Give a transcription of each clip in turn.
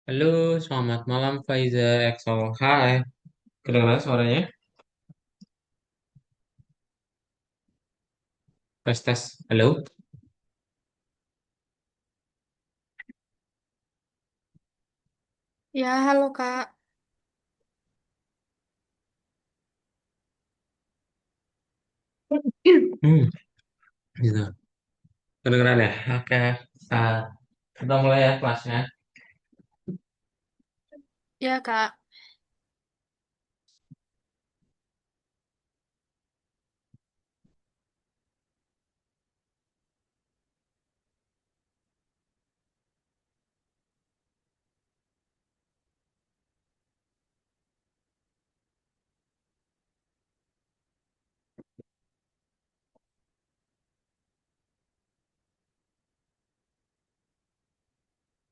Halo, selamat malam Faiza Exo. Hai, kedengaran suaranya? Tes tes. Halo. Ya, halo Kak. Hmm, gitu. Kedengeran ya? Oke. Nah, kita mulai ya kelasnya. Ya, Kak.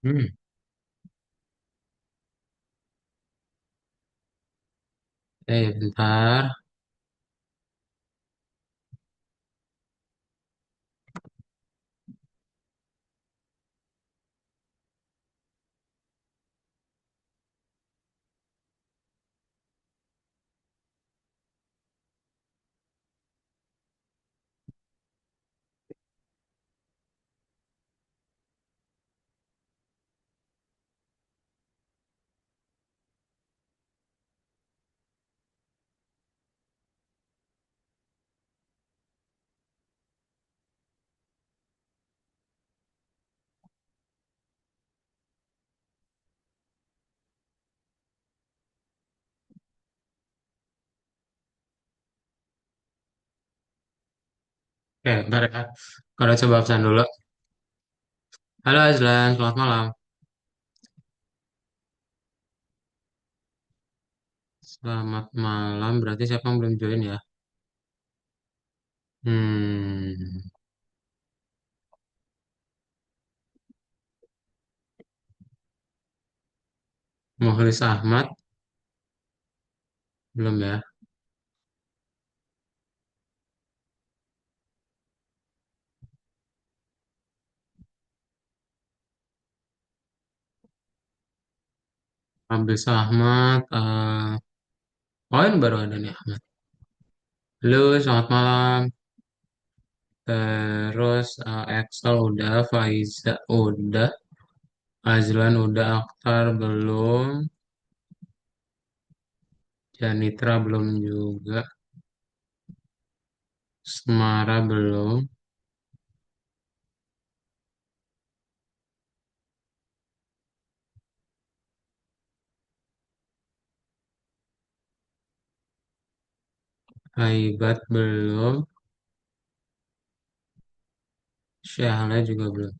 Hmm, bentar. Bentar ya. Kalau coba absen dulu. Halo Azlan, selamat malam. Selamat malam, berarti siapa yang belum join ya? Hmm, Mukhlis Ahmad, belum ya? Abdus Ahmad, oh ini baru ada nih Ahmad. Halo, selamat malam. Terus Excel udah, Faiza udah, Azlan udah, Akhtar belum, Janitra belum juga, Semara belum, Haibat belum, Syahla juga belum.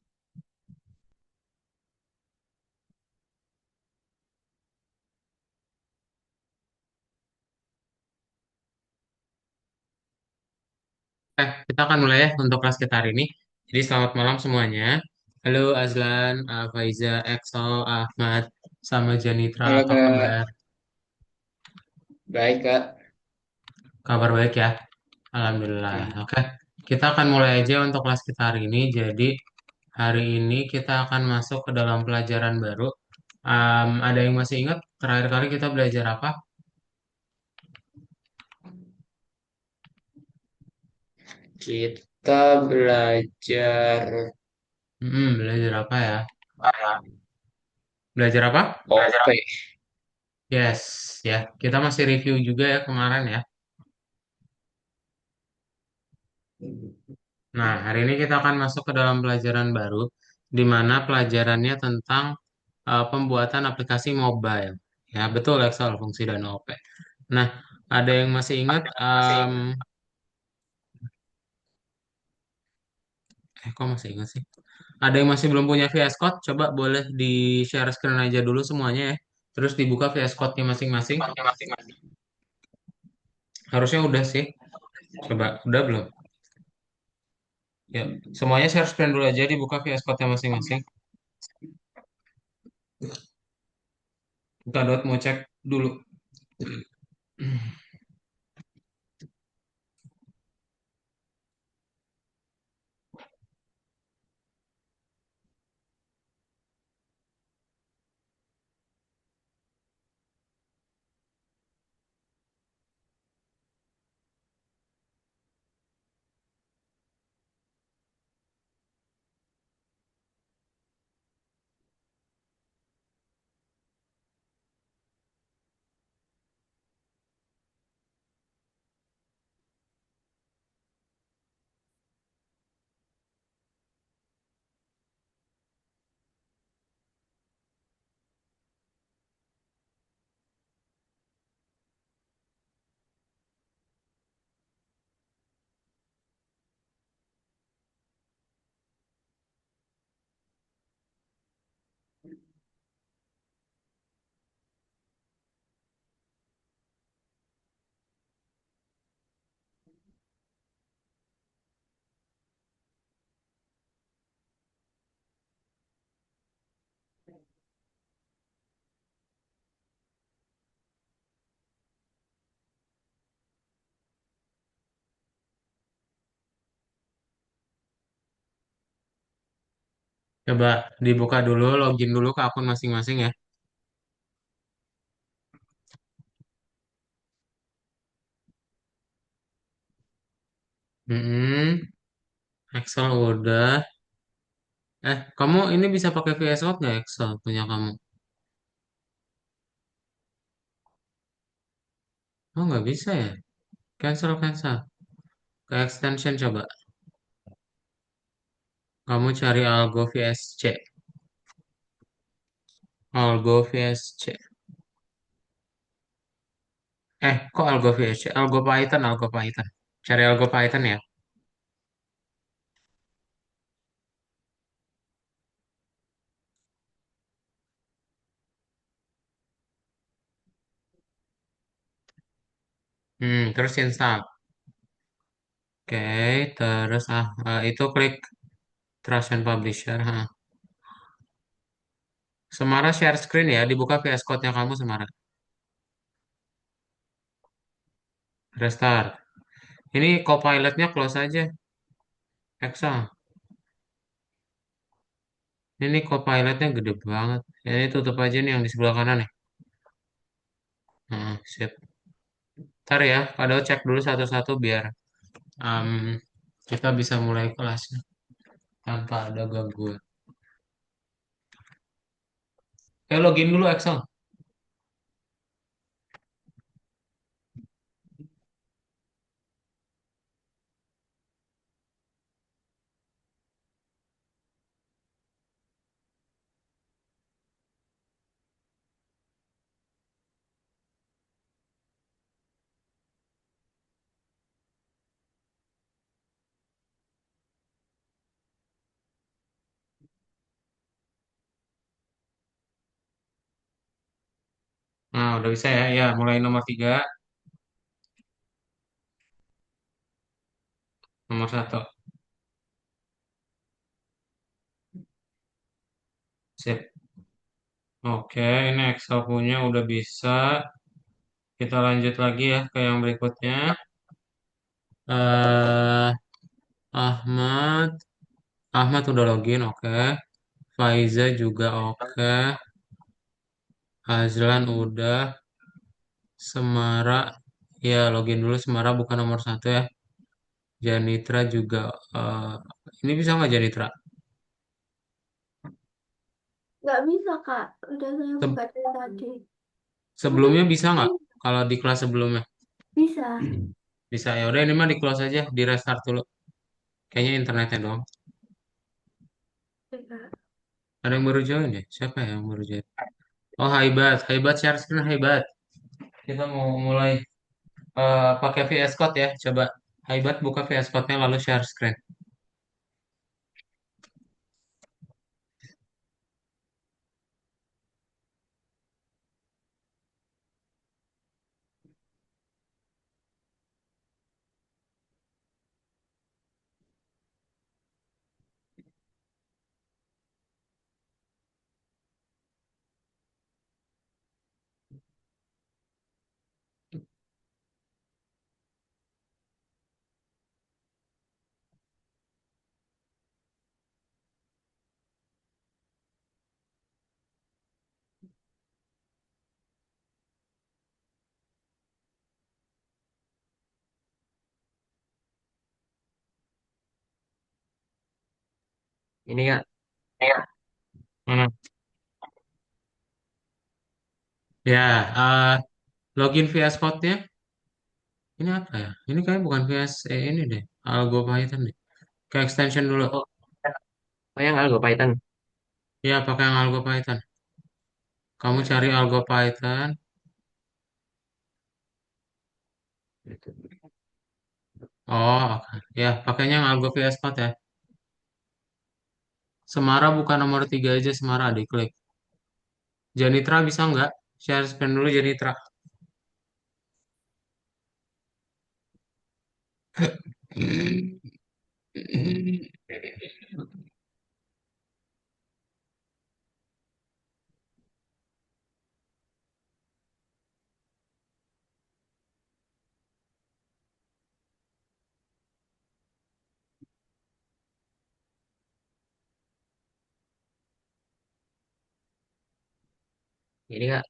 Kita akan mulai ya untuk kelas kita hari ini. Jadi selamat malam semuanya. Halo Azlan, Faiza, Excel, Ahmad, sama Janitra, Halo apa Kak, kabar? baik Kak. Kabar baik ya? Alhamdulillah. Hmm. Oke, kita akan mulai aja untuk kelas kita hari ini. Jadi hari ini kita akan masuk ke dalam pelajaran baru. Ada yang masih ingat terakhir kali kita belajar apa? Kita belajar Belajar apa ya? Belajar apa? OP. Yes, ya. Kita masih review juga ya kemarin ya. Nah, hari ini kita akan masuk ke dalam pelajaran baru, di mana pelajarannya tentang pembuatan aplikasi mobile. Ya, betul Excel, fungsi dan OP. Nah, ada yang masih ingat? Kok masih ingat sih? Ada yang masih belum punya VS Code? Coba boleh di-share screen aja dulu semuanya ya. Terus dibuka VS Code-nya masing-masing. Harusnya udah sih. Coba, udah belum? Ya, semuanya share screen dulu aja, dibuka VS Code-nya masing-masing. Kita dot mau cek dulu. Coba dibuka dulu, login dulu ke akun masing-masing ya. Mm-mm. Excel udah. Kamu ini bisa pakai VS Code nggak Excel punya kamu? Oh, nggak bisa ya? Cancel, cancel. Ke extension coba. Kamu cari Algo VSC. Algo VSC. Kok Algo VSC? Algo Python, Algo Python. Cari Algo Python ya. Terus install. Oke, terus itu klik Trust and Publisher. Semara share screen ya, dibuka VS Code-nya kamu Semara. Restart. Ini Copilot-nya close aja. Excel. Ini Copilot-nya gede banget. Ini tutup aja nih yang di sebelah kanan nih. Sip. Ntar ya, padahal cek dulu satu-satu biar em, kita bisa mulai kelasnya tanpa ada gangguan. Login dulu Excel. Nah, udah bisa ya. Ya, mulai nomor 3, nomor 1. Sip. Oke, ini Excel punya udah bisa. Kita lanjut lagi ya ke yang berikutnya. eh Ahmad. Ahmad udah login, oke. Faiza juga oke. Azlan udah. Semara, ya login dulu Semara bukan nomor 1 ya. Janitra juga. eh, ini bisa nggak Janitra? Nggak bisa, Kak. Udah saya Se- buka dari tadi. Mungkin sebelumnya bisa nggak? Kalau di kelas sebelumnya bisa. bisa ya. Udah ini mah di close aja, di restart dulu. Kayaknya internetnya doang. Ya, Kak. Ada yang baru join ya? Siapa ya yang baru join? Oh, Haibat, Haibat share screen Haibat. Kita mau mulai pakai VS Code ya. Coba Haibat buka VS Code-nya lalu share screen. Ini Kak, Iya. Mana? Ya, login VS Code-nya. Ini apa ya? Ini kayak bukan VS ini deh. Algo Python deh. Ke extension dulu. oh, oh yang Algo Python. Ya, pakai yang Algo Python. Kamu cari Algo Python. Oh, oke. Ya, pakainya yang Algo VS Code ya. Semara bukan nomor 3 aja, Semara diklik. Janitra bisa nggak? Share screen dulu Janitra. Ini kak,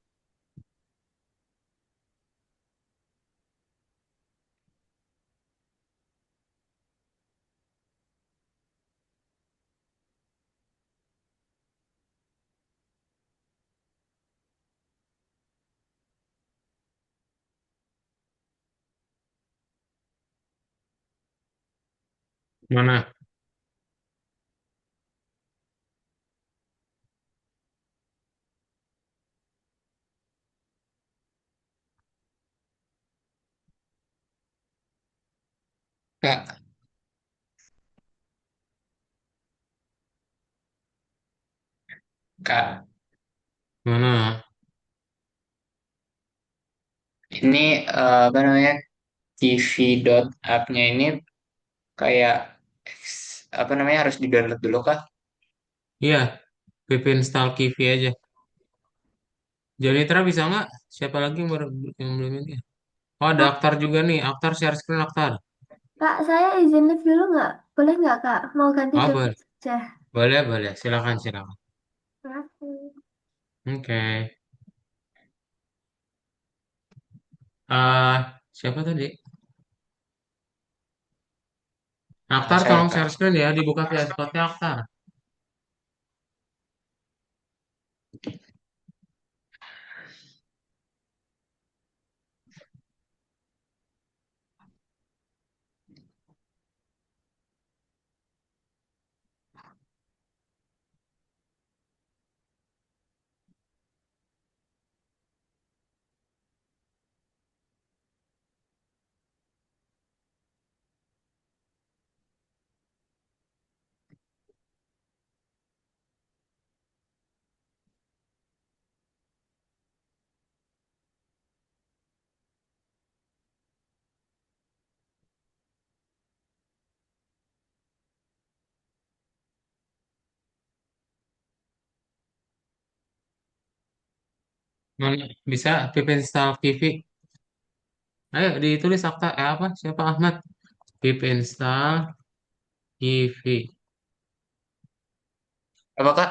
Mana? Kak, Kak, Mana? ini apa namanya TV.app-nya ini kayak apa namanya harus di-download dulu kah? Iya, PP install Kivi aja. Jonitra bisa nggak? Siapa lagi yang belum ini? Oh, ada Kak, Aktar juga nih. Aktar share screen Aktar. Kak, saya izin live dulu nggak? Boleh nggak, Kak? Mau ganti Oh, boleh. device aja. Boleh, boleh. Silakan, silakan. Makasih. Oke. eh Siapa tadi? Aktar, Saya tolong kak. share screen ya. Dibuka via spotnya Aktar. Mana? Bisa PP install Kivi. Ayo ditulis Aktar. Apa? Siapa Ahmad? PP install Kivi. Apa kak?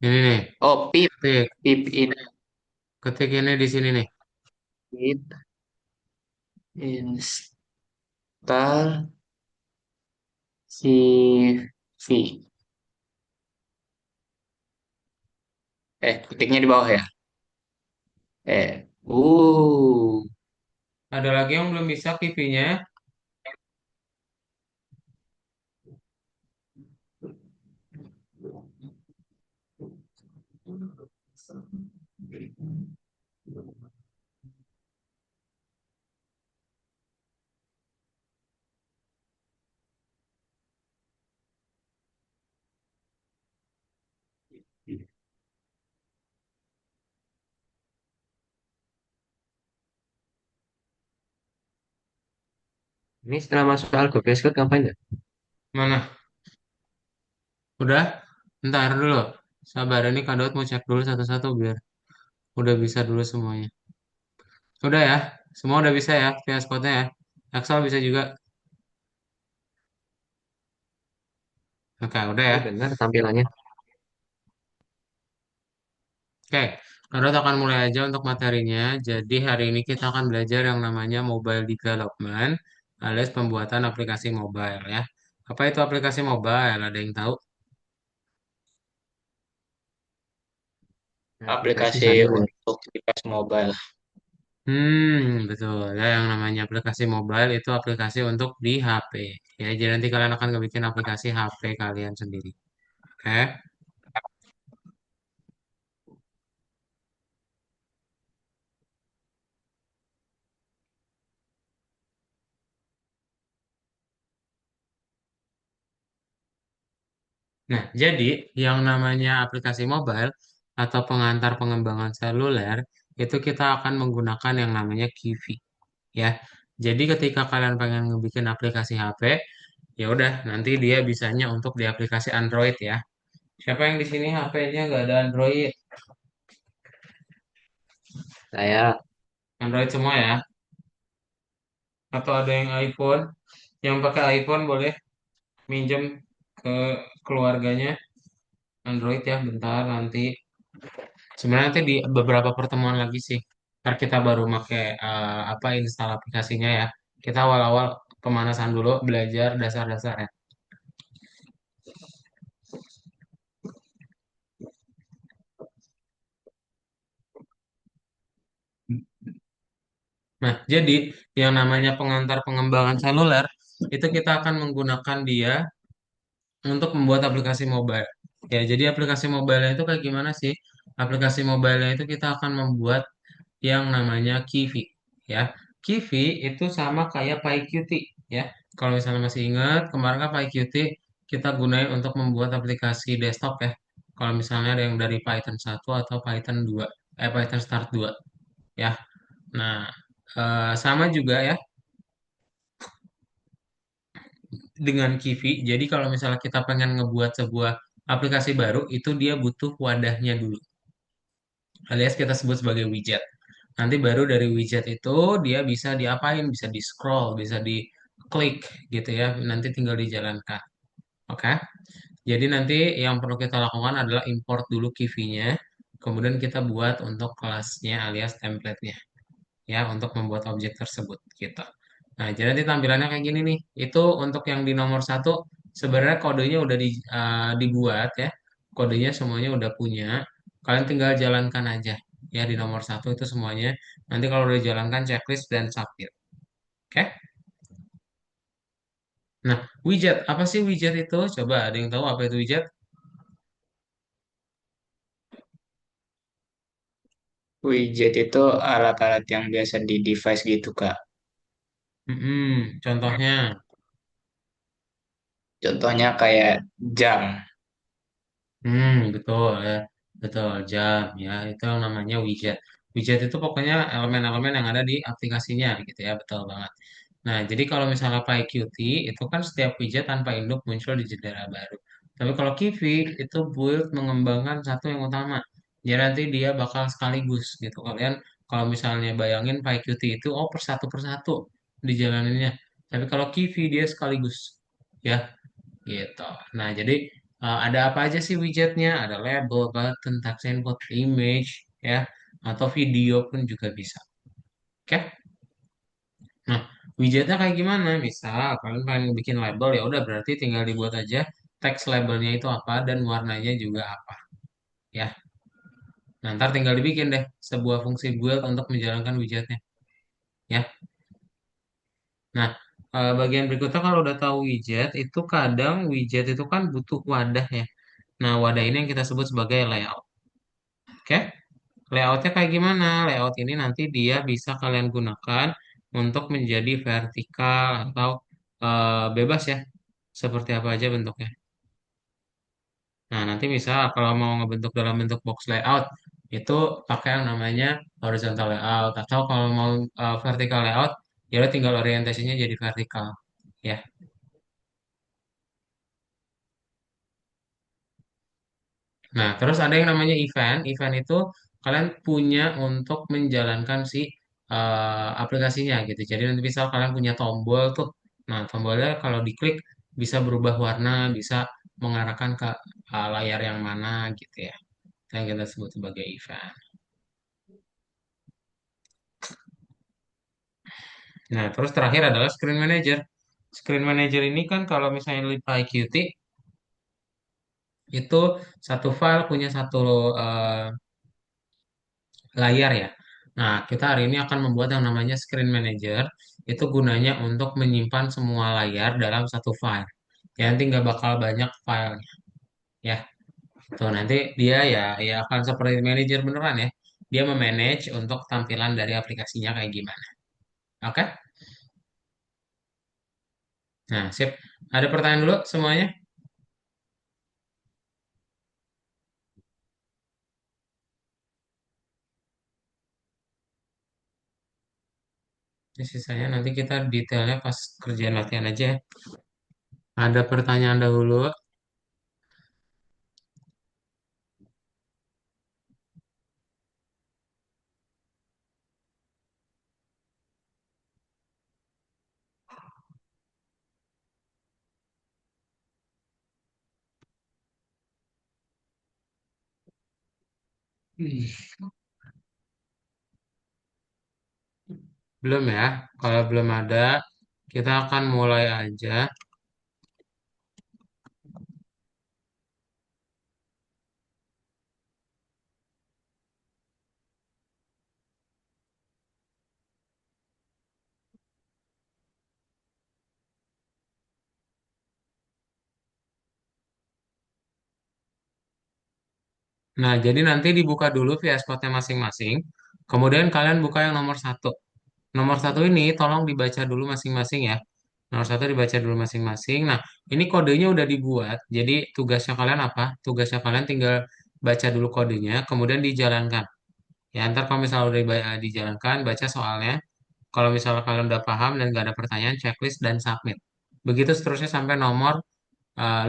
Ini nih. Oh, Ketik. pip Ketik ini di sini nih. install CV. Ketiknya di bawah ya. Eh, uh, Ada lagi yang belum bisa Kivinya. ini setelah masuk Algolia Code ngapain ya? Mana? Udah? Ntar dulu. Sabar, ini Kak Daud mau cek dulu satu-satu biar udah bisa dulu semuanya. Udah ya? Semua udah bisa ya via spotnya ya? Excel bisa juga. Oke, udah ya. Ini benar tampilannya. Oke, Kak Daud akan mulai aja untuk materinya. Jadi hari ini kita akan belajar yang namanya mobile development alias pembuatan aplikasi mobile ya. Apa itu aplikasi mobile? Ada yang tahu? Aplikasi aplikasi salinan. untuk device mobile. Betul ya. Yang namanya aplikasi mobile itu aplikasi untuk di HP. Ya, jadi nanti kalian akan ngebikin aplikasi HP kalian sendiri. Oke. Nah, jadi yang namanya aplikasi mobile atau pengantar pengembangan seluler itu kita akan menggunakan yang namanya Kivi ya. Jadi ketika kalian pengen ngebikin aplikasi HP, ya udah nanti dia bisanya untuk di aplikasi Android ya. Siapa yang di sini HP-nya nggak ada Android? Saya Android semua ya? Atau ada yang iPhone? Yang pakai iPhone boleh minjem ke keluarganya Android ya bentar nanti. Sebenarnya nanti di beberapa pertemuan lagi sih. Ntar kita baru pakai apa install aplikasinya ya. Kita awal-awal pemanasan dulu, belajar dasar-dasar ya. Nah, jadi yang namanya pengantar pengembangan seluler itu kita akan menggunakan dia untuk membuat aplikasi mobile. Ya, jadi aplikasi mobile itu kayak gimana sih? Aplikasi mobile itu kita akan membuat yang namanya Kivi ya. Kivi itu sama kayak PyQt ya. Kalau misalnya masih ingat, kemarin kan PyQt kita gunain untuk membuat aplikasi desktop ya. Kalau misalnya ada yang dari Python 1 atau Python 2, Python Start 2 ya. Nah, sama juga ya dengan Kivi. Jadi kalau misalnya kita pengen ngebuat sebuah aplikasi baru, itu dia butuh wadahnya dulu, alias kita sebut sebagai widget. Nanti baru dari widget itu dia bisa diapain? Bisa di scroll, bisa diklik gitu ya. Nanti tinggal dijalankan. Oke. Jadi nanti yang perlu kita lakukan adalah import dulu Kivi-nya, kemudian kita buat untuk kelasnya alias template-nya ya untuk membuat objek tersebut gitu. Nah, jadi nanti tampilannya kayak gini nih. Itu untuk yang di nomor satu sebenarnya kodenya udah dibuat ya. Kodenya semuanya udah punya. Kalian tinggal jalankan aja ya di nomor satu itu semuanya. Nanti kalau udah jalankan checklist dan submit. Oke? Nah, widget apa sih widget itu? Coba ada yang tahu apa itu widget? Widget itu alat-alat yang biasa di device gitu, Kak. Contohnya. Contohnya kayak jam. Betul ya, betul jam ya itu yang namanya widget. Widget itu pokoknya elemen-elemen yang ada di aplikasinya gitu ya, betul banget. Nah, jadi kalau misalnya PyQt itu kan setiap widget tanpa induk muncul di jendela baru. Tapi kalau Kivi itu build mengembangkan satu yang utama. Jadi nanti dia bakal sekaligus gitu. Kalian kalau misalnya bayangin PyQt itu per satu persatu dijalaninnya. Tapi kalau Kivi dia sekaligus ya gitu. Nah, jadi ada apa aja sih widgetnya? Ada label, button, text input, image, ya, atau video pun juga bisa. Oke? Nah, widgetnya kayak gimana? Misal kalian pengen bikin label ya udah berarti tinggal dibuat aja teks labelnya itu apa dan warnanya juga apa, ya. Nah, ntar tinggal dibikin deh sebuah fungsi build untuk menjalankan widgetnya, ya. Nah, bagian berikutnya kalau udah tahu widget, itu kadang widget itu kan butuh wadah ya. Nah, wadah ini yang kita sebut sebagai layout. Oke? Layoutnya kayak gimana? Layout ini nanti dia bisa kalian gunakan untuk menjadi vertikal atau bebas ya. Seperti apa aja bentuknya. Nah, nanti misal kalau mau ngebentuk dalam bentuk box layout, itu pakai yang namanya horizontal layout. Atau kalau mau vertical layout, ya udah tinggal orientasinya jadi vertikal. Ya. Nah, terus ada yang namanya event. Event itu kalian punya untuk menjalankan si aplikasinya gitu. Jadi nanti misal kalian punya tombol tuh. Nah, tombolnya kalau diklik bisa berubah warna, bisa mengarahkan ke layar yang mana gitu ya. Itu yang kita sebut sebagai event. Nah, terus terakhir adalah screen manager. Screen manager ini kan kalau misalnya di PyQt itu satu file punya satu eh, layar ya. Nah, kita hari ini akan membuat yang namanya Screen Manager. Itu gunanya untuk menyimpan semua layar dalam satu file. Ya, nanti nggak bakal banyak filenya. Ya, tuh nanti dia ya akan seperti manajer beneran ya. Dia memanage untuk tampilan dari aplikasinya kayak gimana. Oke? Nah, sip. Ada pertanyaan dulu semuanya? Ini sisanya nanti kita detailnya pas kerjaan latihan aja ya. Ada pertanyaan dahulu? Hmm. Belum ya? Kalau belum ada, kita akan mulai aja. Nah, jadi nanti dibuka dulu VS Code-nya masing-masing. Kemudian kalian buka yang nomor satu. Nomor satu ini tolong dibaca dulu masing-masing ya. Nomor satu dibaca dulu masing-masing. Nah, ini kodenya udah dibuat. Jadi tugasnya kalian apa? Tugasnya kalian tinggal baca dulu kodenya, kemudian dijalankan. Ya, ntar kalau misalnya udah dijalankan, baca soalnya. Kalau misalnya kalian udah paham dan nggak ada pertanyaan, checklist dan submit. Begitu seterusnya sampai nomor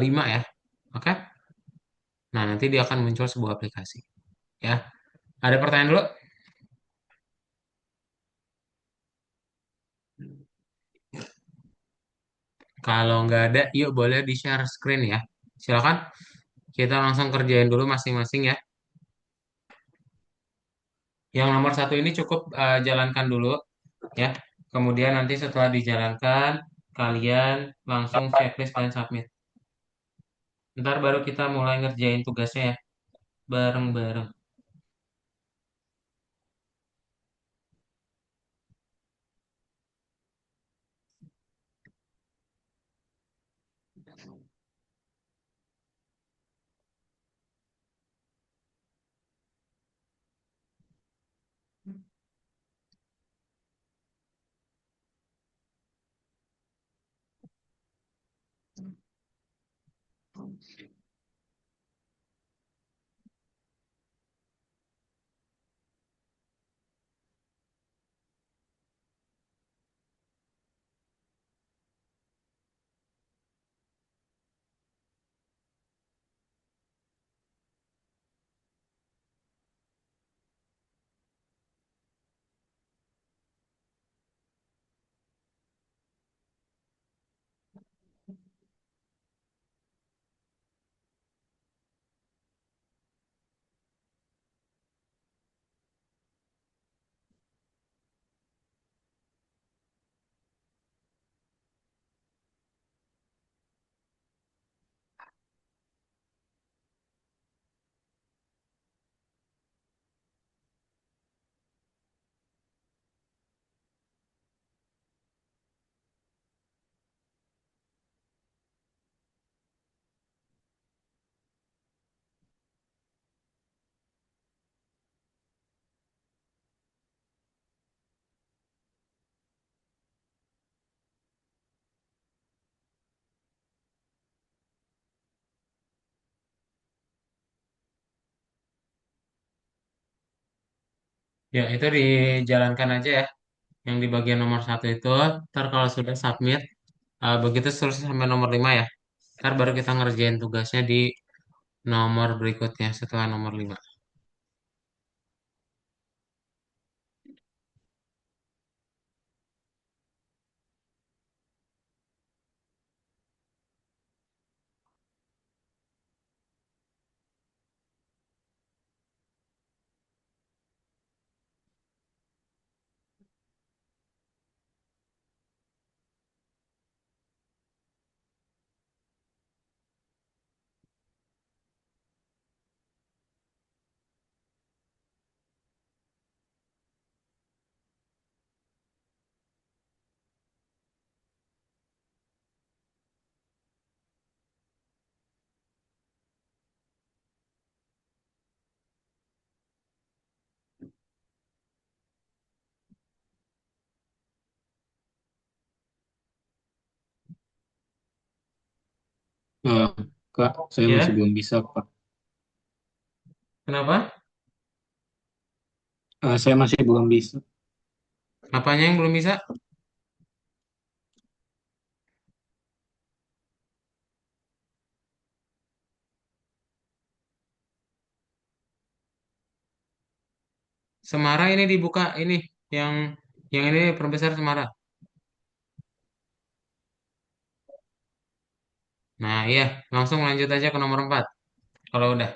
5 ya. Oke? Nah, nanti dia akan muncul sebuah aplikasi. Ya, ada pertanyaan dulu? Kalau nggak ada, yuk boleh di-share screen ya. Silakan, kita langsung kerjain dulu masing-masing ya. Yang nomor satu ini cukup jalankan dulu ya. Kemudian nanti setelah dijalankan, kalian langsung checklist dan submit. Ntar baru kita mulai ngerjain tugasnya ya, bareng-bareng. Ya, itu dijalankan aja ya. Yang di bagian nomor satu itu, ntar kalau sudah submit, begitu seterusnya sampai nomor 5 ya. Ntar baru kita ngerjain tugasnya di nomor berikutnya setelah nomor 5. Eh, Kak, saya masih Ya, belum bisa, Pak. kenapa? Saya masih belum bisa. Apanya yang belum bisa? Semara ini dibuka ini yang ini perbesar Semara. Nah, iya, langsung lanjut aja ke nomor 4. Kalau udah.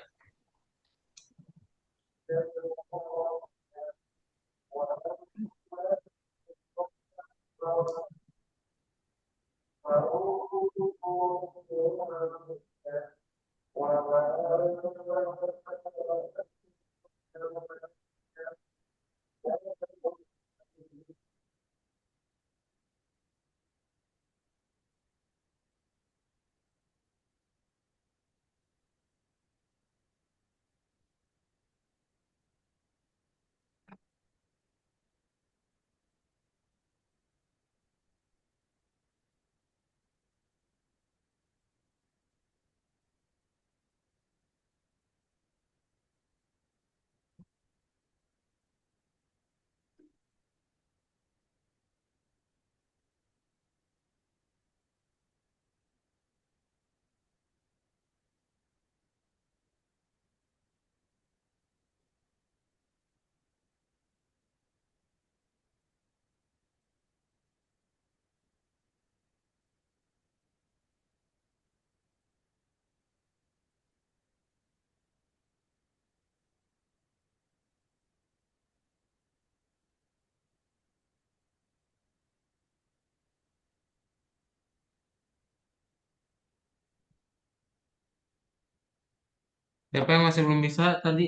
Siapa yang masih belum bisa tadi?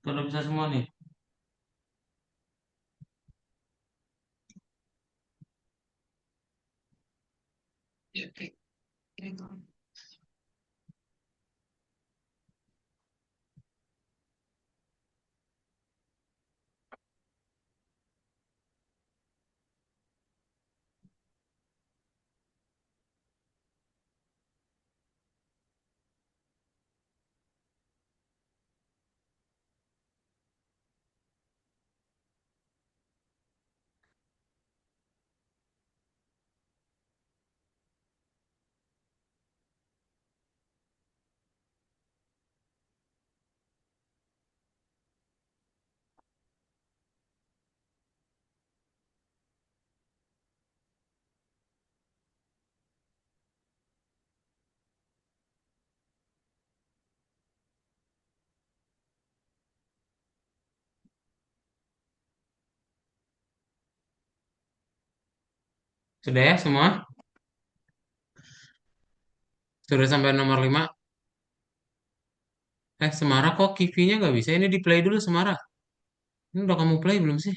Udah bisa semua nih. Sudah ya semua? Sudah sampai nomor 5. Semara kok kivinya nggak bisa? Ini di play dulu Semara. Ini udah kamu play belum sih?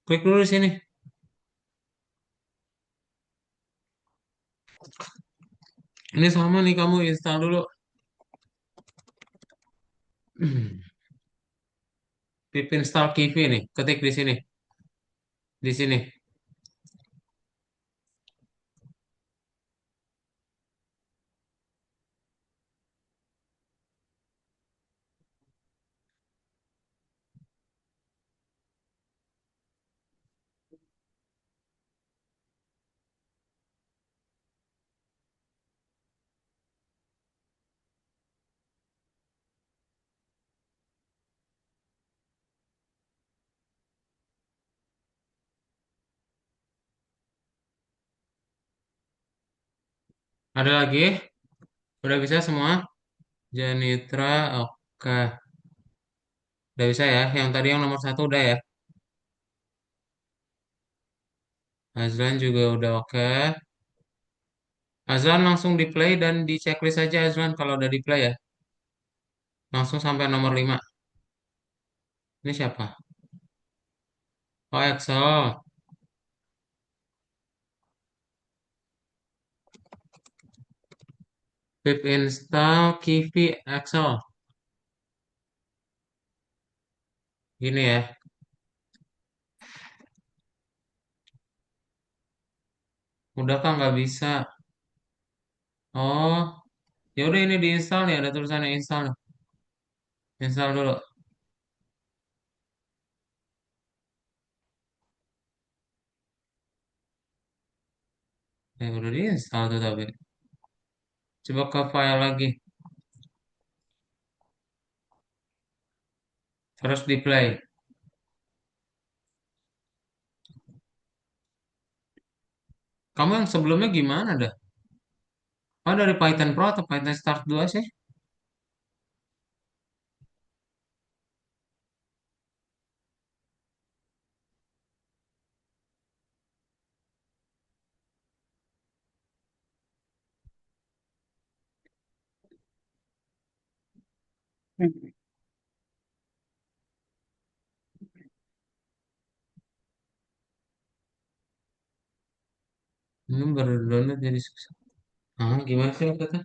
Klik dulu di sini. Ini sama nih kamu install dulu. Pip install Kivi nih. Ketik di sini. Di sini. Ada lagi? Udah bisa semua? Janitra, oke. Udah bisa ya? Yang tadi yang nomor 1 udah ya? Azlan juga udah oke. Azlan langsung di play dan di checklist aja Azlan kalau udah di play ya. Langsung sampai nomor 5. Ini siapa? Oh, Excel. Pip install Kivi Excel. Gini ya. Udah kan nggak bisa. Oh, ya udah ini diinstal nih. Ada tulisannya install nih. Install dulu. Udah diinstal tuh tapi. Coba ke file lagi. Terus di play. Kamu yang sebelumnya gimana dah? Oh, dari Python Pro atau Python Start 2 sih? Ini baru download jadi susah. Ah, gimana sih kata?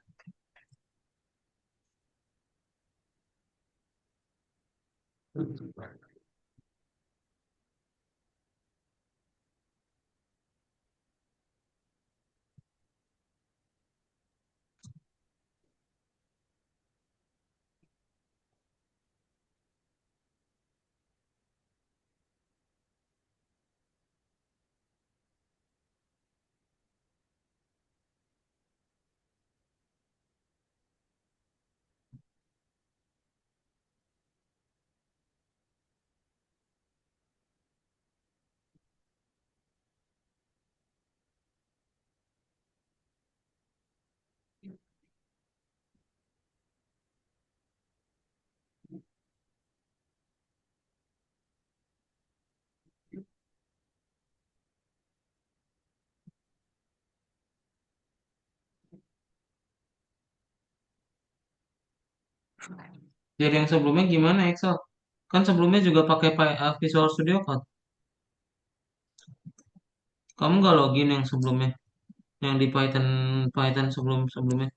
Jadi yang sebelumnya gimana Excel? Kan sebelumnya juga pakai Visual Studio Code. Kamu nggak login yang sebelumnya, yang di Python Python sebelumnya.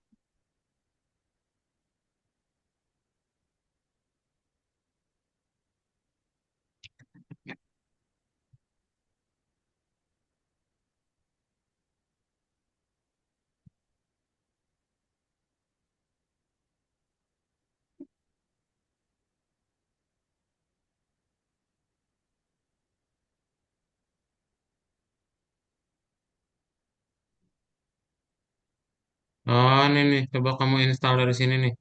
Oh, ini nih, coba kamu install dari sini nih.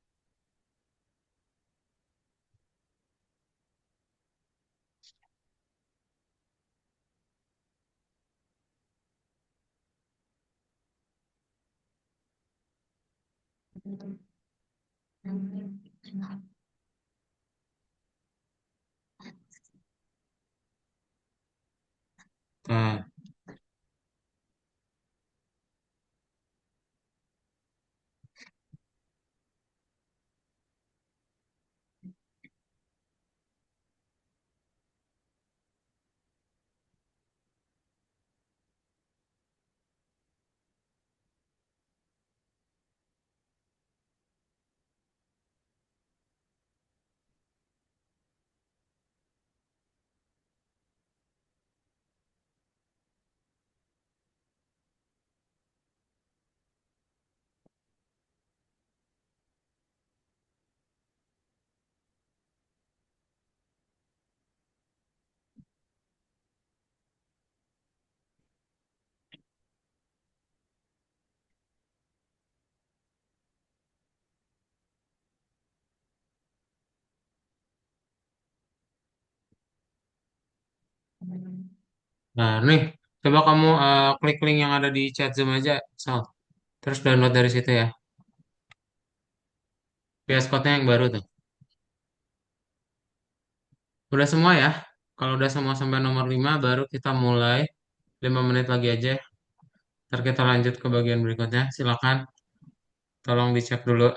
Nah, nah nih, coba kamu klik link yang ada di chat Zoom aja, Sal. Terus download dari situ ya. VS Code-nya yang baru tuh. Udah semua ya? Kalau udah semua sampai nomor 5 baru kita mulai. 5 menit lagi aja. Ntar kita lanjut ke bagian berikutnya. Silakan, tolong dicek dulu.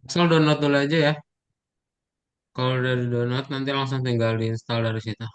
Asal download dulu aja ya. Kalau udah di download nanti langsung tinggal diinstal dari situ.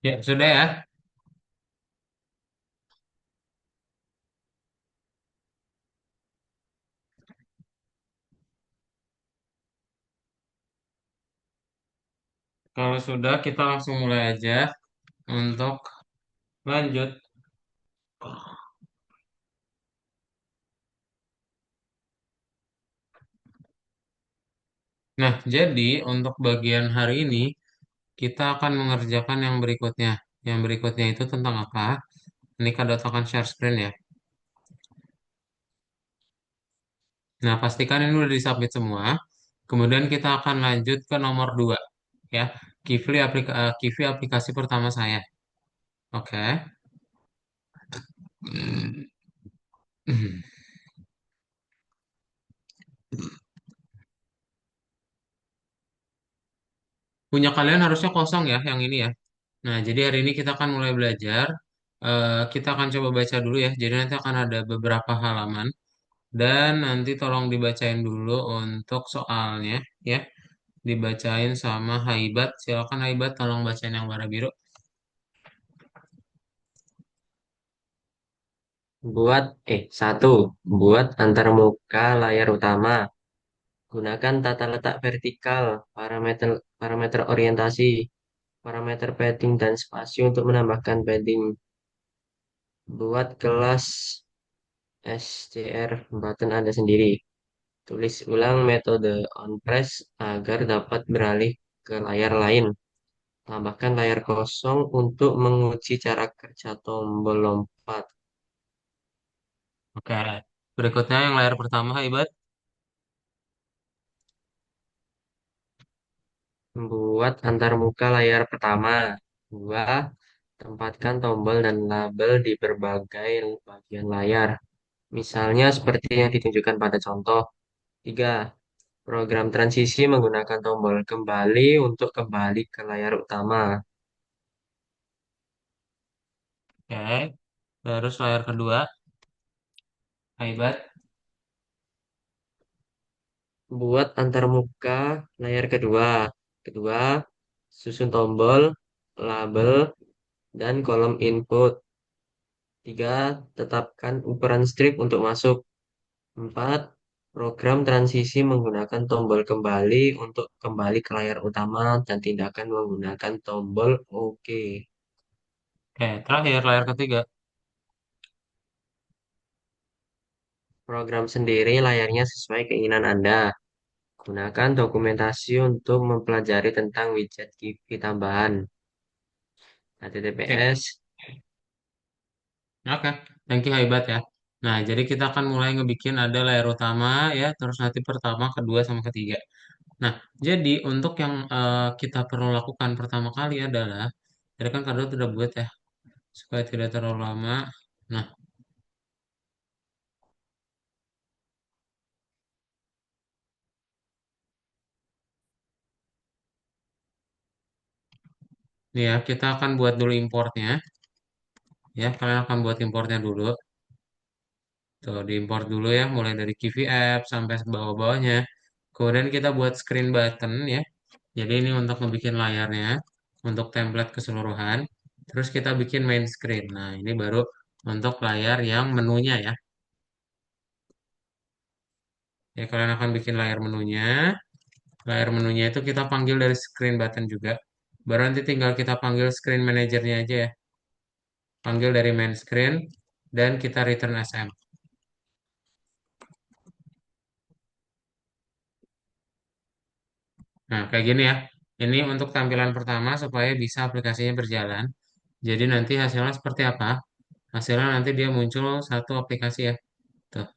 Ya, sudah ya. Kalau sudah, kita langsung mulai aja untuk lanjut. Nah, jadi untuk bagian hari ini, kita akan mengerjakan yang berikutnya. Yang berikutnya itu tentang apa? Ini Kak Dot akan share screen ya. Nah, pastikan ini udah disubmit semua. Kemudian kita akan lanjut ke nomor 2 ya. Kivli aplikasi pertama saya. Oke. Punya kalian harusnya kosong ya yang ini ya. Nah, jadi hari ini kita akan mulai belajar. Kita akan coba baca dulu ya. Jadi nanti akan ada beberapa halaman. Dan nanti tolong dibacain dulu untuk soalnya ya. Dibacain sama Haibat. Silakan Haibat tolong bacain yang warna biru. Satu, buat antarmuka layar utama. Gunakan tata letak vertikal, parameter parameter orientasi, parameter padding dan spasi untuk menambahkan padding. Buat kelas SCR button Anda sendiri. Tulis ulang metode on press agar dapat beralih ke layar lain. Tambahkan layar kosong untuk menguji cara kerja tombol lompat. Oke. Berikutnya yang layar pertama Haibat. Buat antarmuka layar pertama. Dua, tempatkan tombol dan label di berbagai bagian layar. Misalnya seperti yang ditunjukkan pada contoh. Tiga, program transisi menggunakan tombol kembali untuk kembali ke layar utama. Oke. Terus layar kedua Haibat. Buat antarmuka layar kedua. Kedua, susun tombol, label, dan kolom input. Tiga, tetapkan ukuran strip untuk masuk. Empat, program transisi menggunakan tombol kembali untuk kembali ke layar utama dan tindakan menggunakan tombol OK. Oke. Terakhir layar ketiga. Program sendiri layarnya sesuai keinginan Anda. Gunakan dokumentasi untuk mempelajari tentang widget Givi tambahan. Oke. HTTPS. Oke. Thank you Haibat ya. Nah, jadi kita akan mulai ngebikin ada layar utama ya, terus nanti pertama, kedua, sama ketiga. Nah, jadi untuk yang kita perlu lakukan pertama kali adalah, tadi kan Kado sudah buat ya, supaya tidak terlalu lama. Nah, ini ya, kita akan buat dulu importnya. Ya, kalian akan buat importnya dulu. Tuh, diimport dulu ya, mulai dari Kivi App sampai bawah-bawahnya. Kemudian kita buat screen button ya. Jadi ini untuk ngebikin layarnya, untuk template keseluruhan. Terus kita bikin main screen. Nah, ini baru untuk layar yang menunya ya. Ya, kalian akan bikin layar menunya. Layar menunya itu kita panggil dari screen button juga. Baru nanti tinggal kita panggil screen manajernya aja ya. Panggil dari main screen dan kita return SM. Nah, kayak gini ya. Ini untuk tampilan pertama supaya bisa aplikasinya berjalan. Jadi nanti hasilnya seperti apa? Hasilnya nanti dia muncul satu aplikasi ya. Tuh,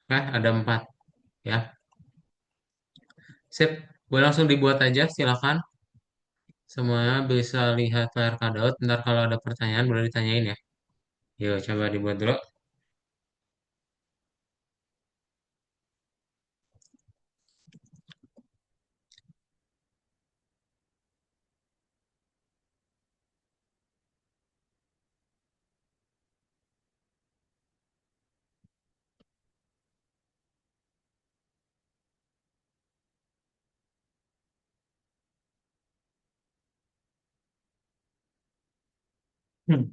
oke, ada 4 ya. Sip, boleh langsung dibuat aja, silakan. Semuanya bisa lihat layar cutout. Ntar kalau ada pertanyaan boleh ditanyain ya. Yuk, coba dibuat dulu. Hmm.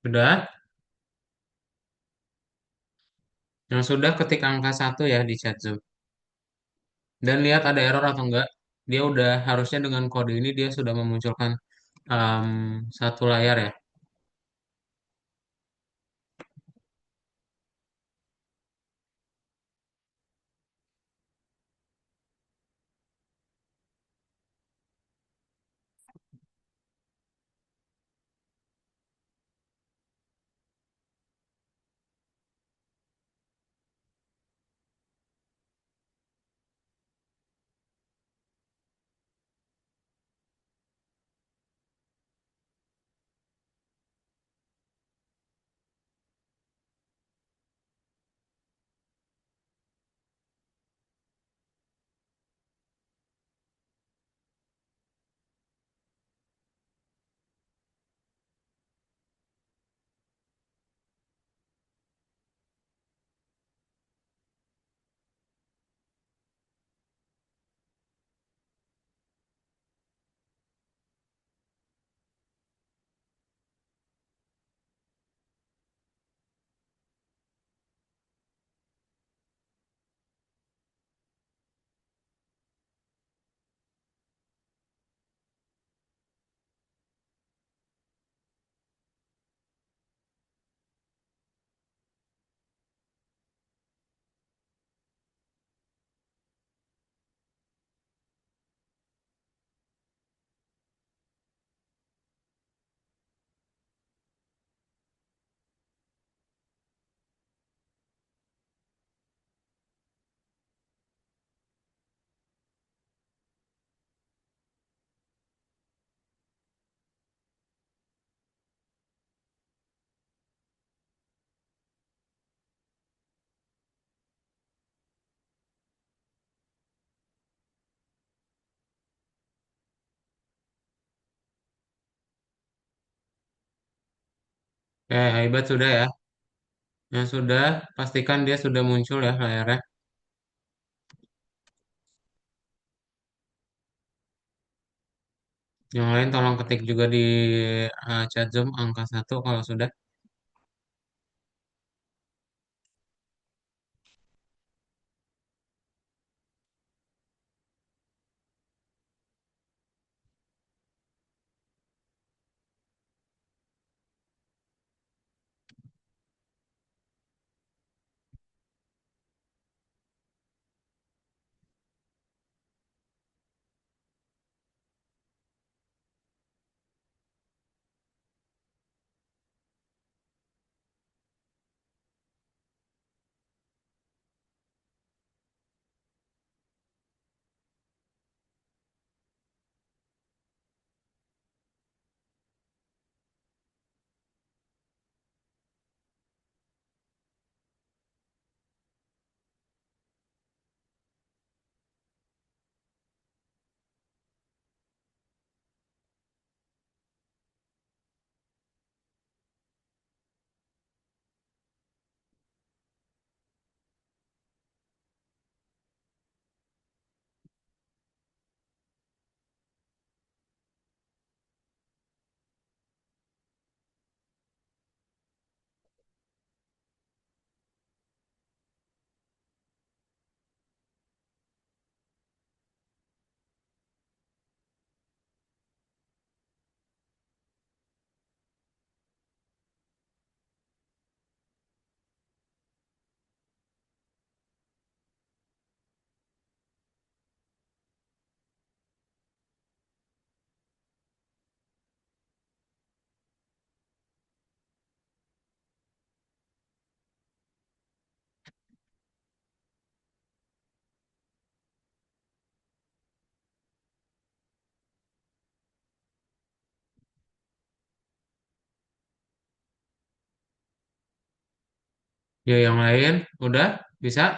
Udah, yang sudah ketik angka satu ya di chat Zoom. Dan lihat ada error atau enggak. Dia udah harusnya dengan kode ini dia sudah memunculkan em, satu layar ya. Hebat sudah ya. Yang sudah, pastikan dia sudah muncul ya layarnya. Yang lain tolong ketik juga di chat Zoom angka satu kalau sudah. Yuk yang lain, udah bisa?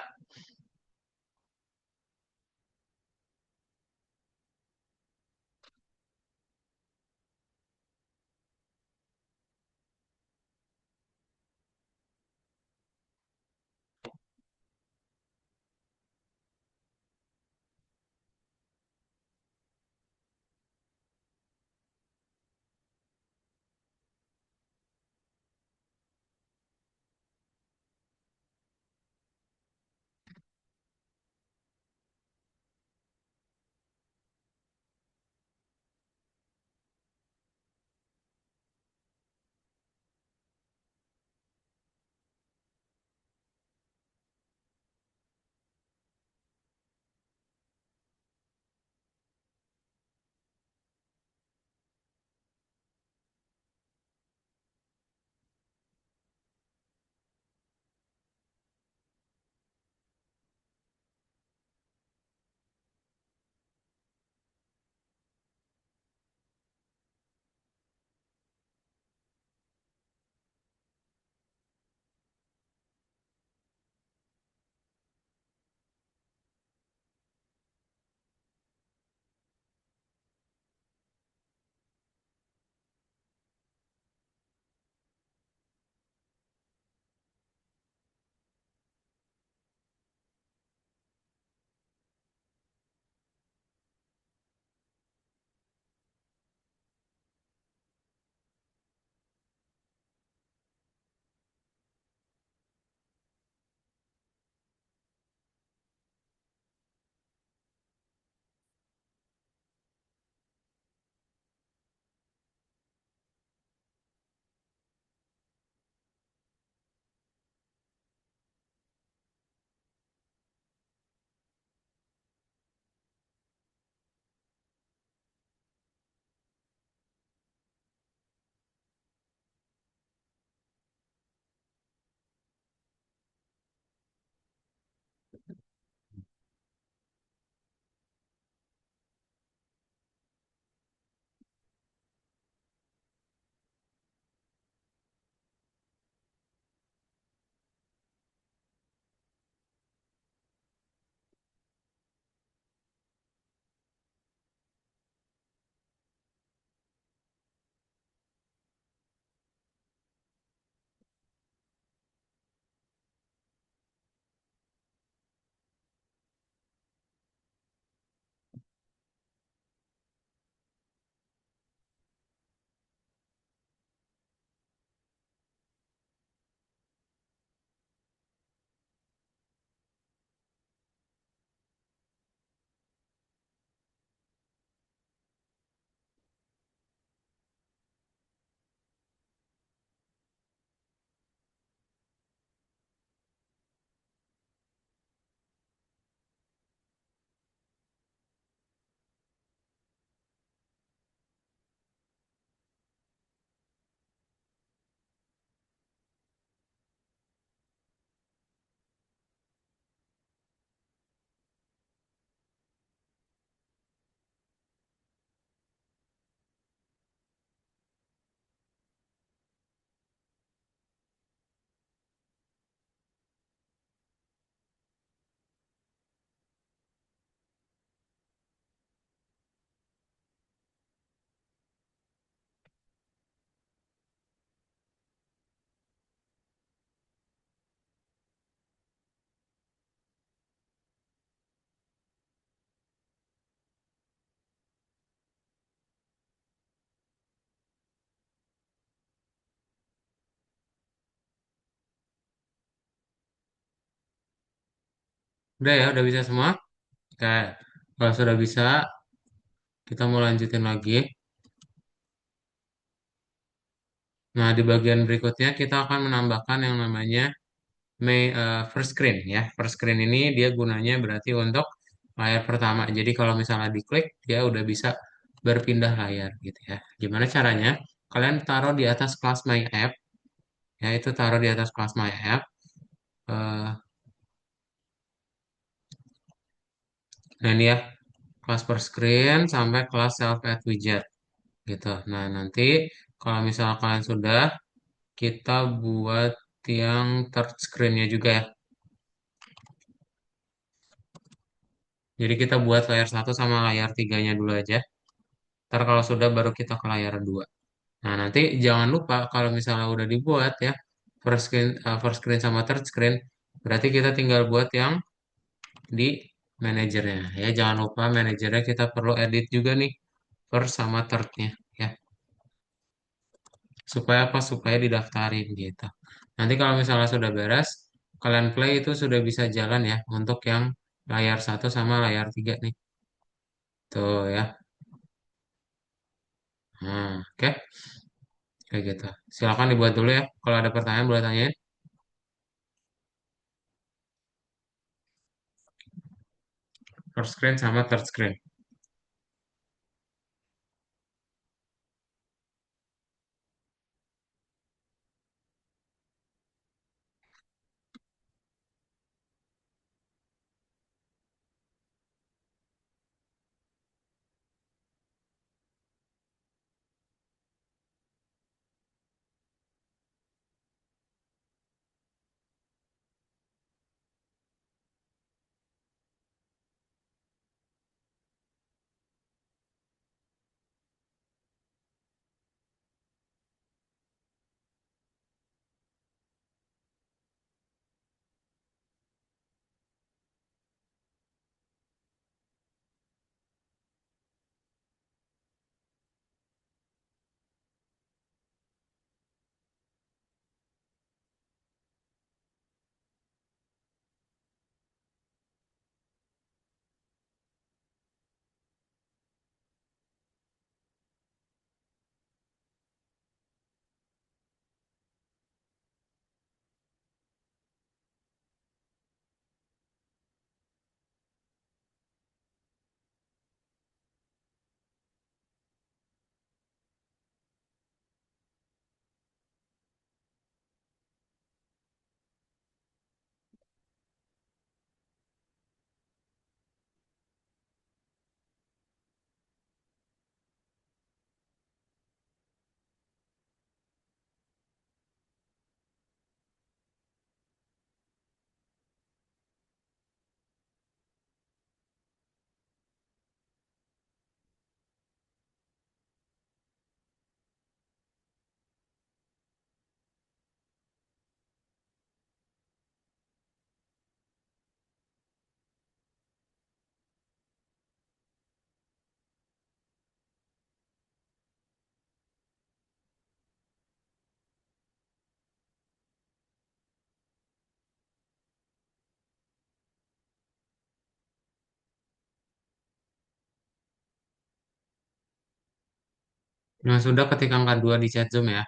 Udah ya, udah bisa semua? Oke, kalau sudah bisa, kita mau lanjutin lagi. Nah, di bagian berikutnya kita akan menambahkan yang namanya first screen ya. First screen ini dia gunanya berarti untuk layar pertama. Jadi kalau misalnya diklik, dia udah bisa berpindah layar gitu ya. Gimana caranya? Kalian taruh di atas kelas My App, ya itu taruh di atas kelas My App. Eh, nah ini ya, kelas per screen sampai kelas self add widget gitu. Nah nanti kalau misalnya kalian sudah, kita buat yang touch screen-nya juga ya. Jadi kita buat layar satu sama layar tiganya dulu aja. Ntar kalau sudah baru kita ke layar 2. Nah, nanti jangan lupa kalau misalnya udah dibuat ya, first screen sama third screen, berarti kita tinggal buat yang di manajernya. Ya, jangan lupa manajernya kita perlu edit juga nih, first sama thirdnya ya. Supaya apa? Supaya didaftarin gitu. Nanti kalau misalnya sudah beres, kalian play itu sudah bisa jalan ya untuk yang layar satu sama layar 3 nih. Tuh ya. Nah, oke. Kayak gitu. Silakan dibuat dulu ya. Kalau ada pertanyaan boleh tanyain. First screen sama third screen. Nah, sudah ketik angka 2 di chat Zoom ya.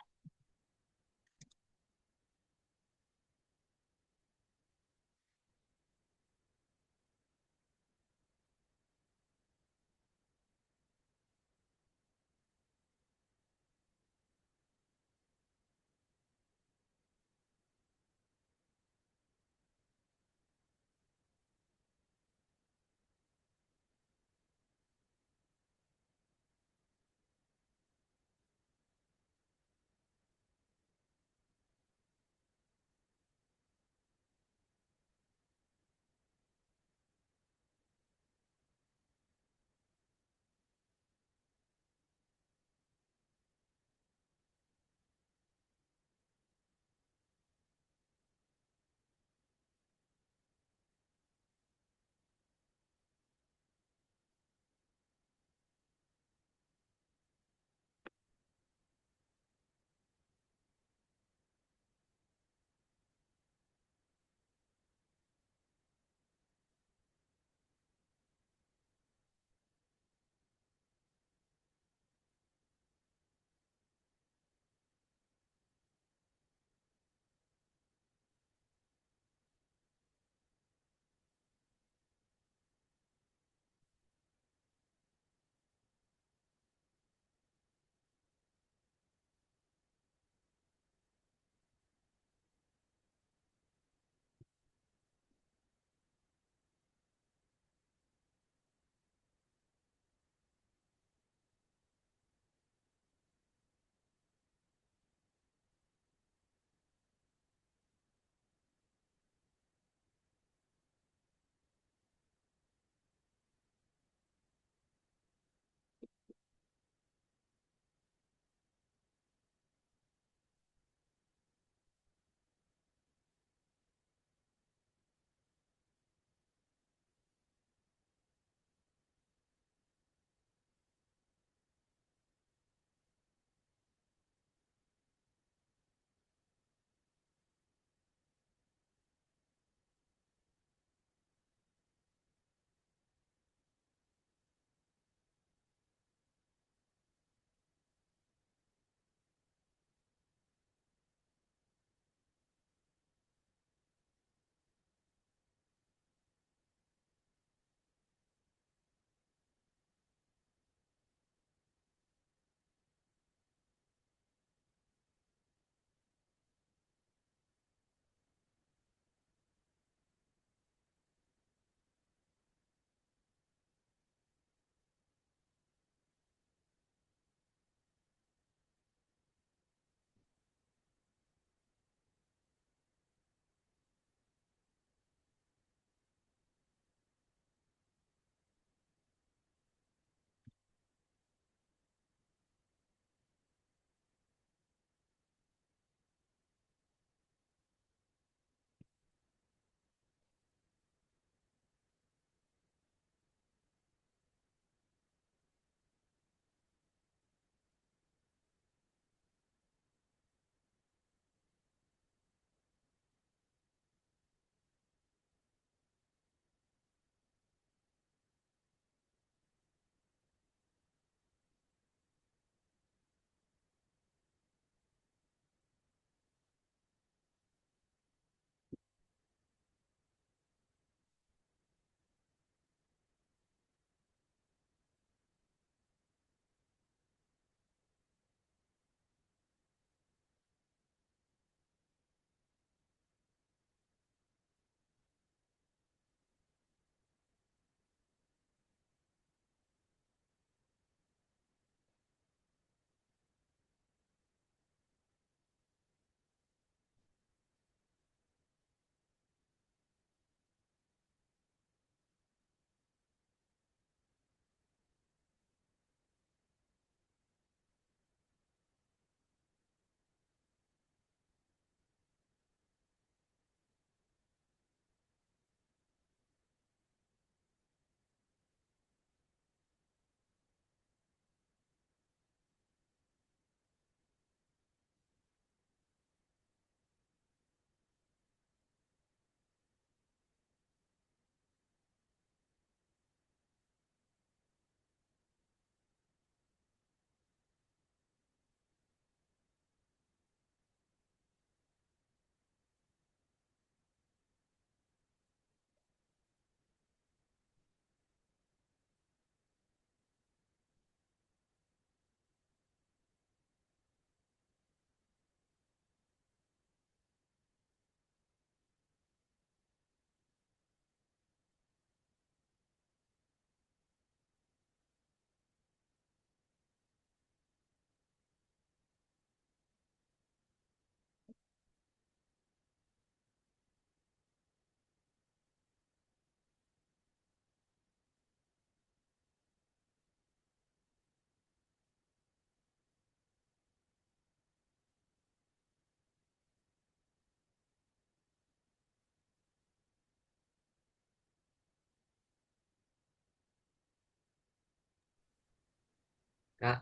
Kak,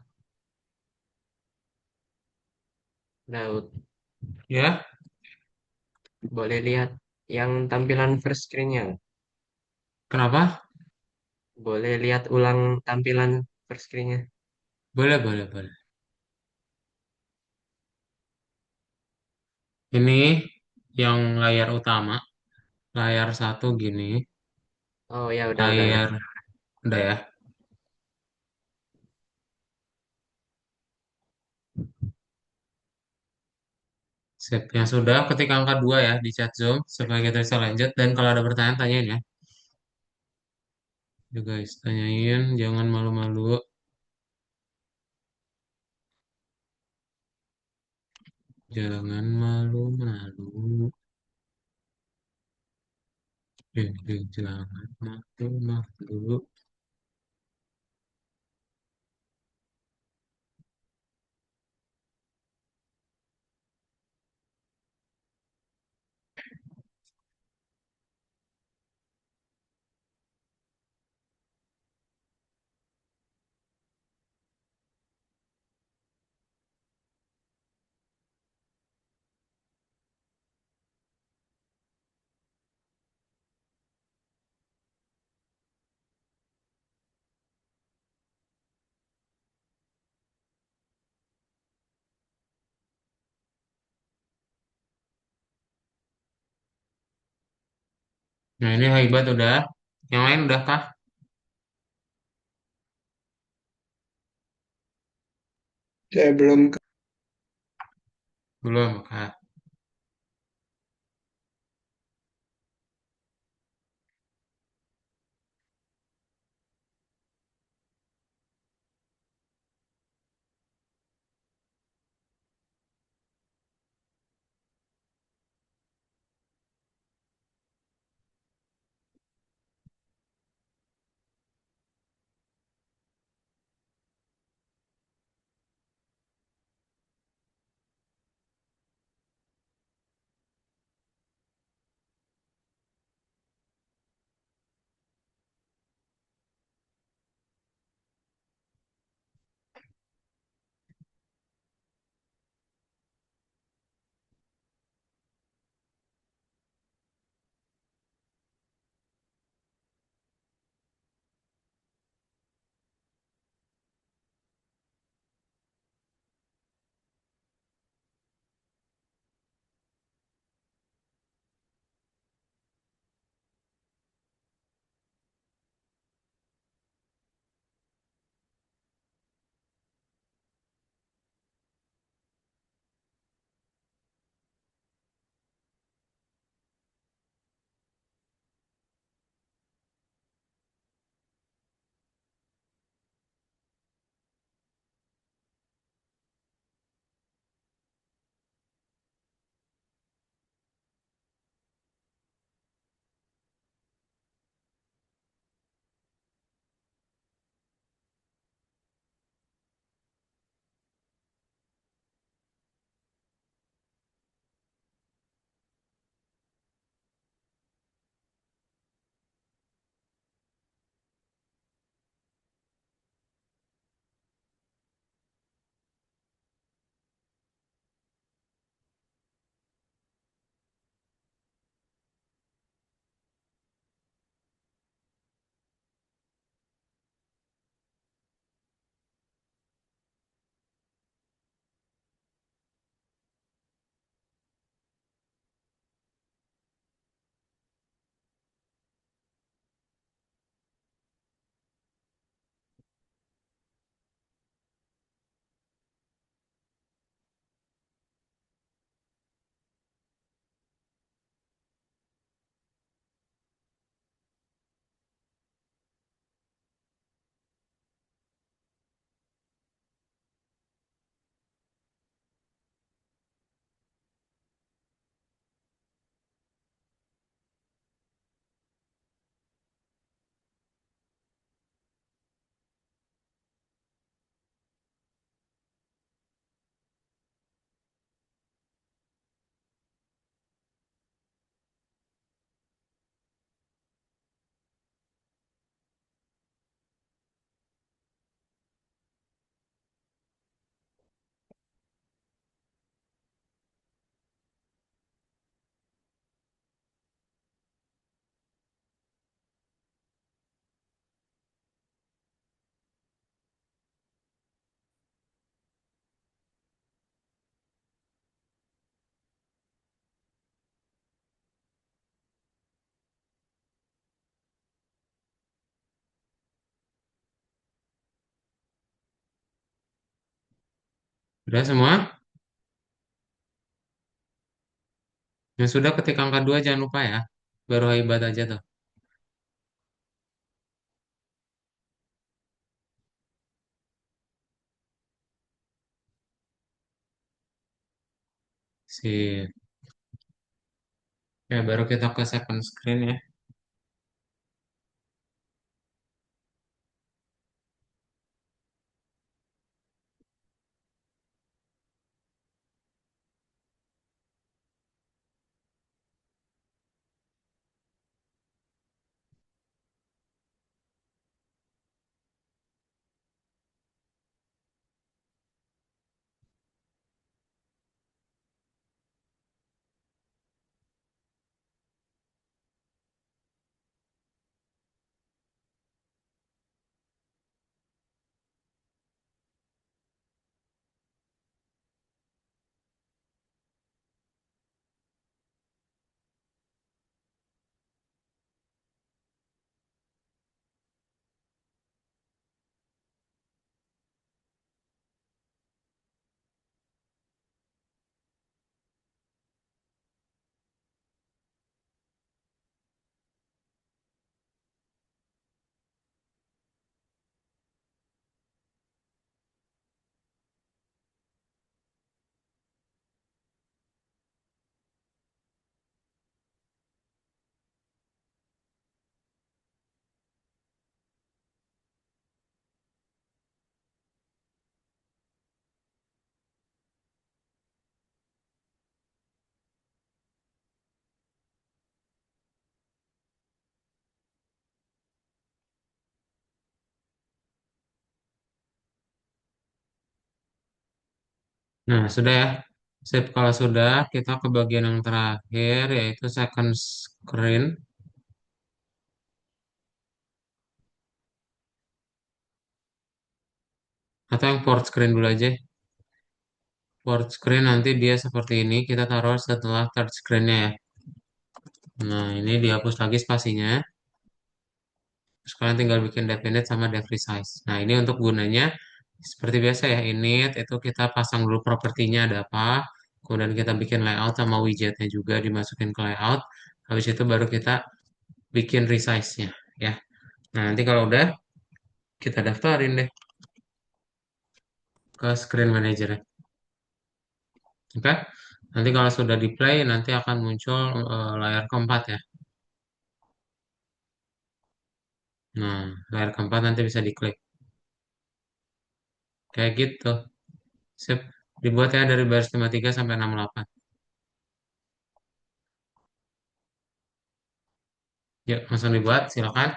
Daud, Ya, boleh lihat yang tampilan first screen-nya? kenapa? Boleh lihat ulang tampilan first screen-nya? Boleh, boleh, boleh. Ini yang layar utama, layar satu gini, Oh ya, udah. layar, udah ya. Sip. Yang sudah ketik angka 2 ya di chat Zoom supaya kita bisa lanjut. Dan kalau ada pertanyaan, tanyain ya. Ya guys, tanyain, jangan malu-malu. Jangan malu-malu. Jangan malu-malu. Nah ini hebat udah. Yang lain udah kah? Saya belum. Belum kah? Udah semua? Yang sudah ketik angka 2 jangan lupa ya. Baru hebat aja tuh. Sip. Ya, baru kita ke second screen ya. Nah, sudah ya. Sip, kalau sudah, kita ke bagian yang terakhir, yaitu second screen. Atau yang fourth screen dulu aja. Fourth screen nanti dia seperti ini. Kita taruh setelah third screen-nya ya. Nah, ini dihapus lagi spasinya. Terus kalian tinggal bikin definite sama resize. Nah, ini untuk gunanya seperti biasa ya, init itu kita pasang dulu propertinya ada apa. Kemudian kita bikin layout sama widgetnya juga dimasukin ke layout. Habis itu baru kita bikin resize-nya ya. Nah, nanti kalau udah kita daftarin deh ke screen manager. Oke? Nanti kalau sudah di play nanti akan muncul layar keempat ya. Nah, layar keempat nanti bisa diklik. Kayak gitu. Sip. Dibuat ya dari baris 53 sampai 68. Yuk, langsung dibuat, silakan.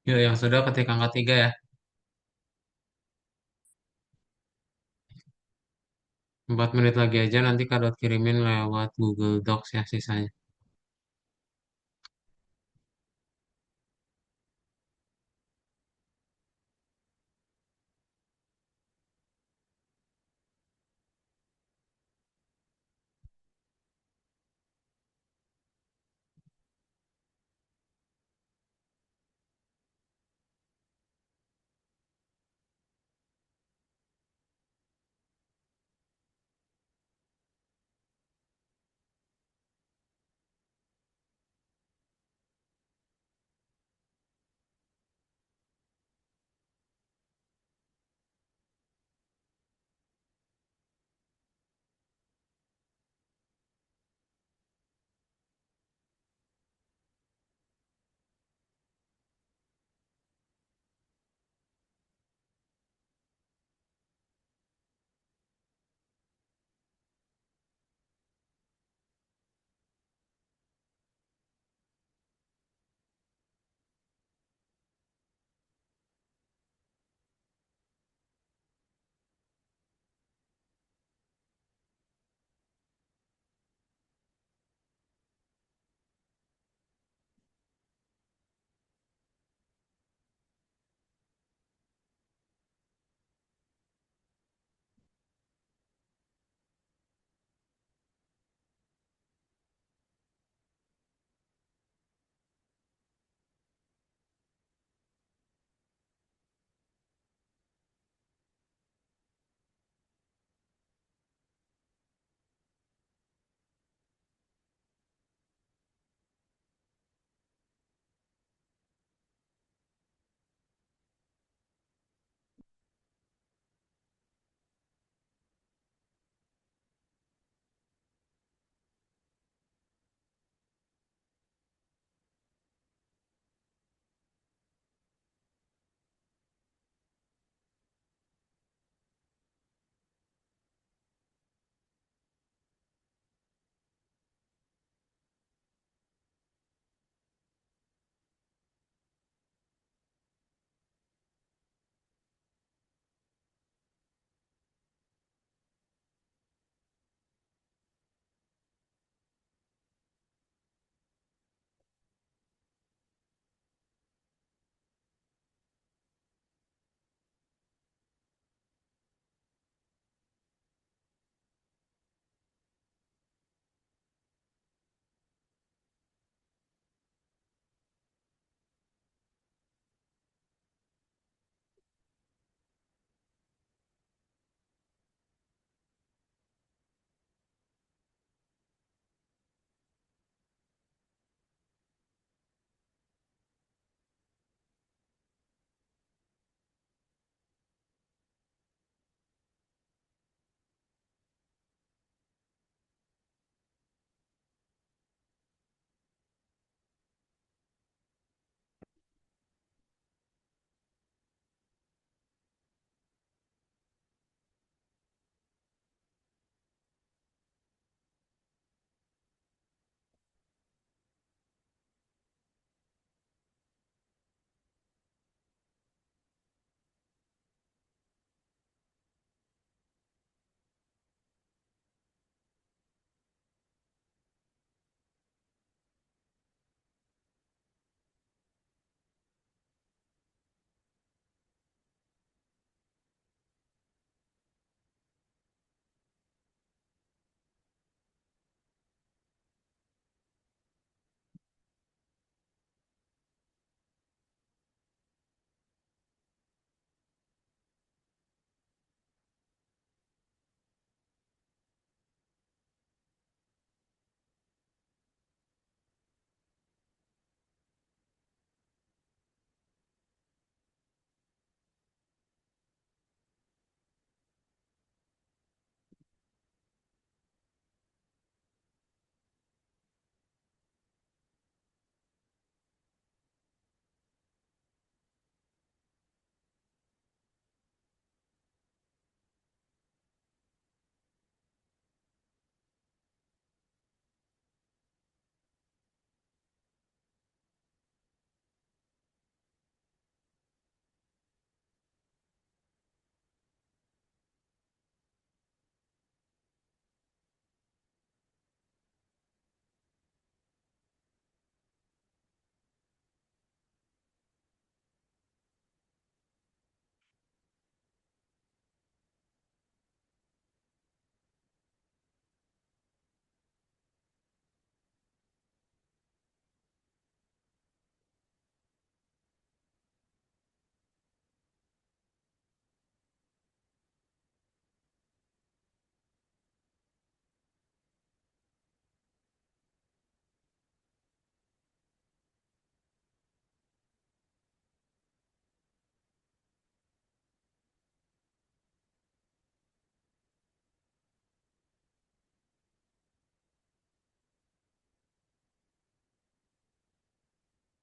Yuk, yang sudah ketik angka 3 ya. 4 menit lagi aja nanti Kak kirimin lewat Google Docs ya sisanya.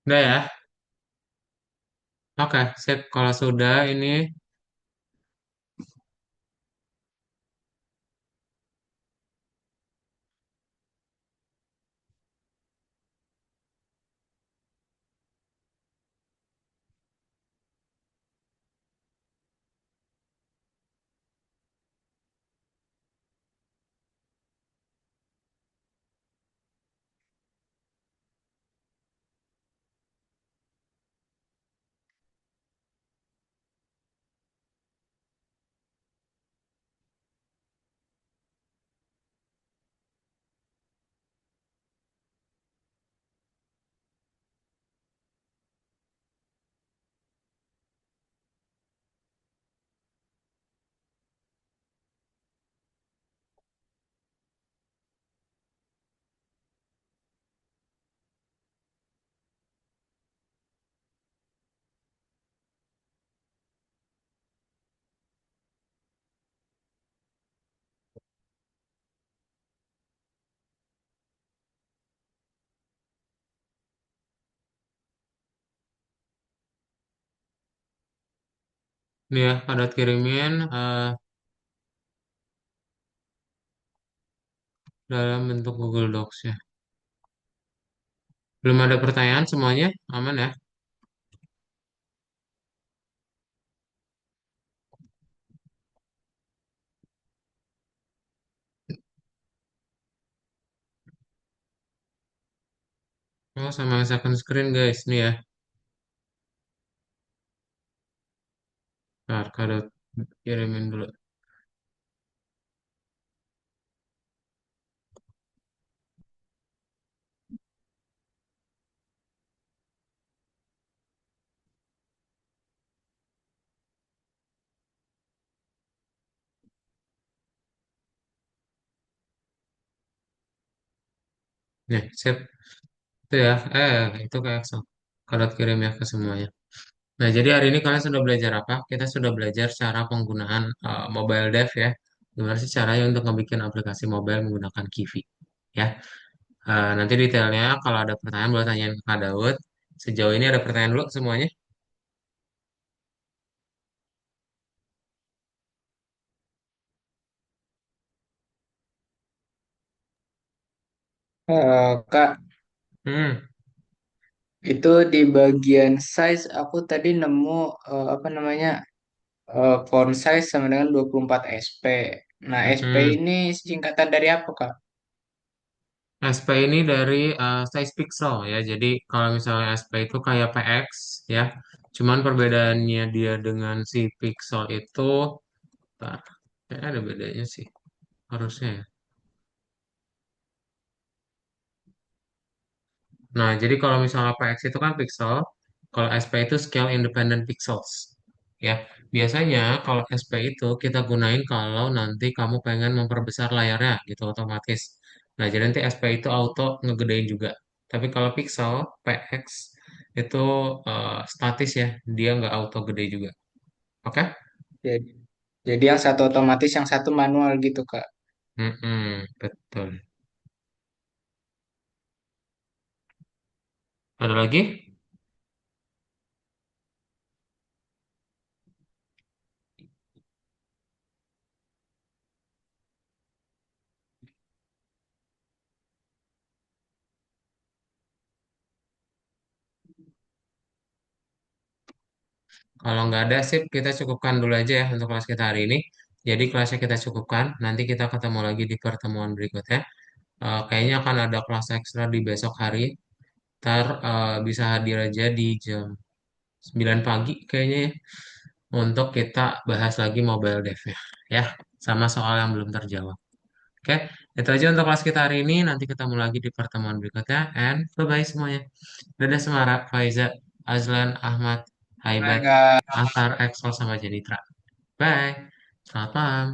Udah ya? Oke, sip. Kalau sudah ini nih ya, padat kirimin dalam bentuk Google Docs ya. Belum ada pertanyaan semuanya, aman ya? Oh, sama yang second screen guys, nih ya. Ntar, kado kirimin dulu. Nih, sip. Itu ya, itu ke Excel. Kado kirim ya ke semuanya. Nah, jadi hari ini kalian sudah belajar apa? Kita sudah belajar cara penggunaan mobile dev ya. Gimana sih caranya untuk membuat aplikasi mobile menggunakan Kivi ya. Nanti detailnya kalau ada pertanyaan boleh tanyain ke Kak Daud. Sejauh ini ada pertanyaan dulu semuanya? Kak, Hmm, itu di bagian size aku tadi nemu apa namanya font size sama dengan 24 SP. Nah, SP hmm. ini singkatan dari apa, Kak? SP ini dari size pixel ya. Jadi kalau misalnya SP itu kayak PX ya. Cuman perbedaannya dia dengan si pixel itu, bentar, kayaknya ada bedanya sih harusnya ya. Nah, jadi kalau misalnya PX itu kan pixel, kalau SP itu scale independent pixels. Ya, biasanya kalau SP itu kita gunain kalau nanti kamu pengen memperbesar layarnya gitu otomatis. Nah, jadi nanti SP itu auto ngegedein juga. Tapi kalau pixel, PX itu statis ya, dia nggak auto gede juga. Oke? Jadi, jadi yang satu otomatis, yang satu manual gitu, Kak. Betul. Ada lagi? Kalau nggak ada sip, kita cukupkan dulu aja ya untuk kelas kita hari ini. Jadi kelasnya kita cukupkan, nanti kita ketemu lagi di pertemuan berikutnya. Kayaknya akan ada kelas ekstra di besok hari. Ntar bisa hadir aja di jam 9 pagi kayaknya ya. Untuk kita bahas lagi mobile dev ya. Sama soal yang belum terjawab. Oke, itu aja untuk kelas kita hari ini. Nanti ketemu lagi di pertemuan berikutnya. And bye-bye semuanya. Dadah Semara, Faiza, Azlan, Ahmad, Baik, Haibat, Kak. Antar, Excel, sama Jenitra. Bye. Selamat malam.